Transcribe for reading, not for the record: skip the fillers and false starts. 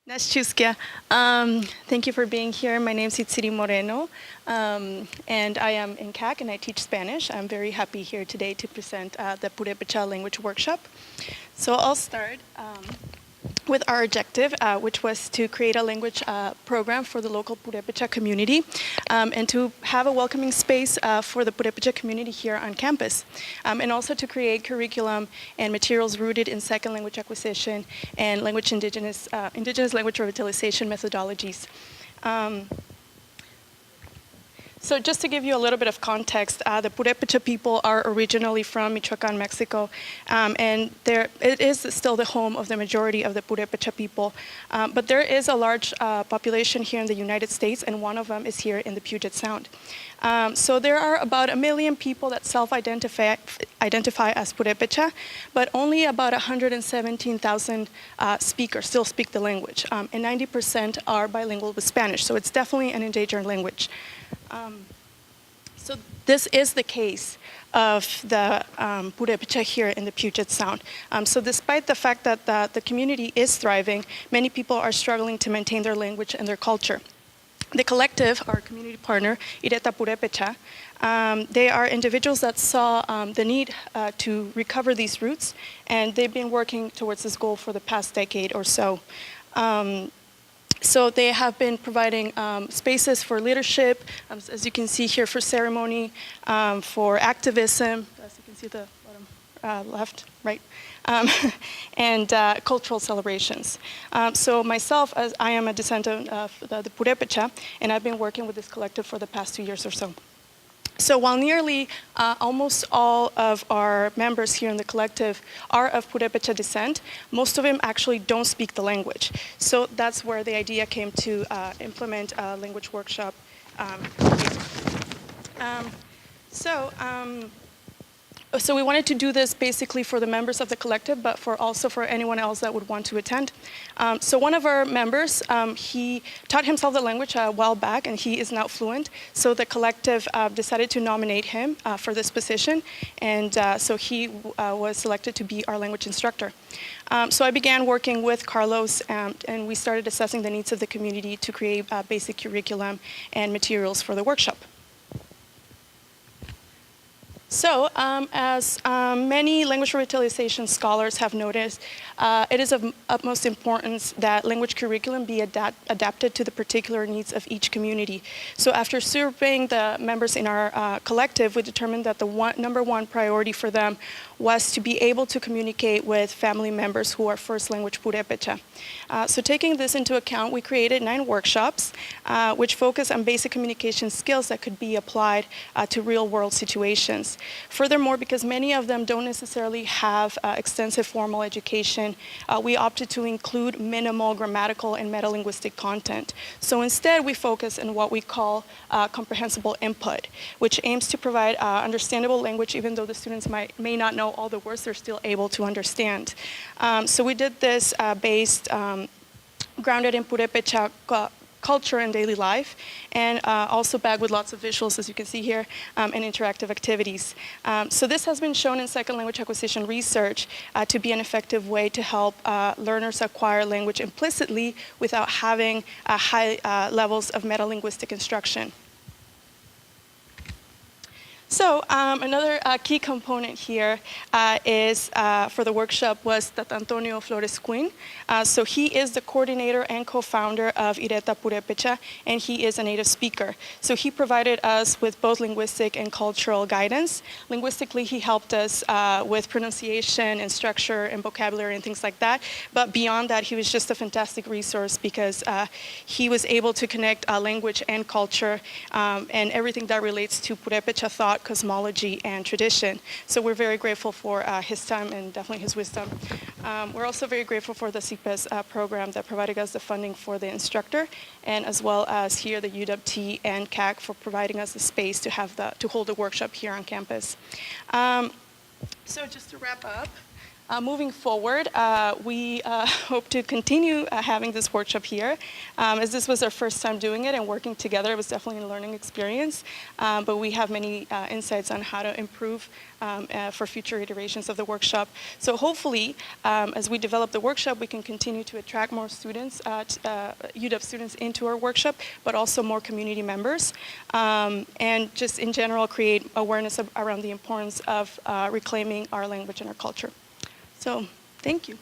Nashchuskia. Thank you for being here. My name is Itziri Moreno, and I am in CAC and I teach Spanish. I'm very happy here today to present the Purepecha language workshop. So I'll start with our objective, which was to create a language program for the local Purepecha community and to have a welcoming space for the Purepecha community here on campus, and also to create curriculum and materials rooted in second language acquisition and indigenous language revitalization methodologies. So just to give you a little bit of context, the Purepecha people are originally from Michoacan, Mexico, and it is still the home of the majority of the Purepecha people. But there is a large population here in the United States, and one of them is here in the Puget Sound. So there are about 1 million people that self-identify as Purepecha, but only about 117,000 speakers still speak the language, and 90% are bilingual with Spanish. So it's definitely an endangered language. So this is the case of the Purepecha here in the Puget Sound. So despite the fact that the community is thriving, many people are struggling to maintain their language and their culture. The collective, our community partner, Ireta Purepecha, they are individuals that saw the need to recover these roots, and they've been working towards this goal for the past decade or so. So they have been providing spaces for leadership, as you can see here, for ceremony, for activism, as you can see the bottom left, right, and cultural celebrations. So myself, as I am a descendant of the Purepecha, and I've been working with this collective for the past 2 years or so. So while nearly almost all of our members here in the collective are of Purepecha descent, most of them actually don't speak the language. So that's where the idea came to implement a language workshop here. So we wanted to do this basically for the members of the collective, but also for anyone else that would want to attend. So one of our members, he taught himself the language a while back, and he is now fluent. So the collective decided to nominate him for this position, and so he was selected to be our language instructor. So I began working with Carlos, and we started assessing the needs of the community to create basic curriculum and materials for the workshop. So, as many language revitalization scholars have noticed, it is of utmost importance that language curriculum be adapted to the particular needs of each community. So after surveying the members in our collective, we determined that the number one priority for them was to be able to communicate with family members who are first language Purepecha. So taking this into account, we created 9 workshops which focus on basic communication skills that could be applied to real-world situations. Furthermore, because many of them don't necessarily have extensive formal education, we opted to include minimal grammatical and metalinguistic content. So instead, we focus on what we call comprehensible input, which aims to provide understandable language even though the students may not know all the words, they're still able to understand. So we did this grounded in Purepecha culture and daily life, and also backed with lots of visuals, as you can see here, and interactive activities. So this has been shown in second language acquisition research to be an effective way to help learners acquire language implicitly without having high levels of metalinguistic instruction. So another key component here is for the workshop was that Antonio Flores Quinn. So he is the coordinator and co-founder of Ireta Purepecha, and he is a native speaker. So he provided us with both linguistic and cultural guidance. Linguistically, he helped us with pronunciation and structure and vocabulary and things like that. But beyond that, he was just a fantastic resource because he was able to connect language and culture and everything that relates to Purepecha thought, cosmology, and tradition. So we're very grateful for his time and definitely his wisdom. We're also very grateful for the SIAS program that provided us the funding for the instructor, and as well as here the UWT and CAC for providing us the space to hold the workshop here on campus. So just to wrap up, Moving forward, we hope to continue having this workshop here. As this was our first time doing it and working together, it was definitely a learning experience. But we have many insights on how to improve for future iterations of the workshop. So hopefully, as we develop the workshop, we can continue to attract more students, UW students into our workshop, but also more community members. And just in general, create awareness around the importance of reclaiming our language and our culture. So, thank you.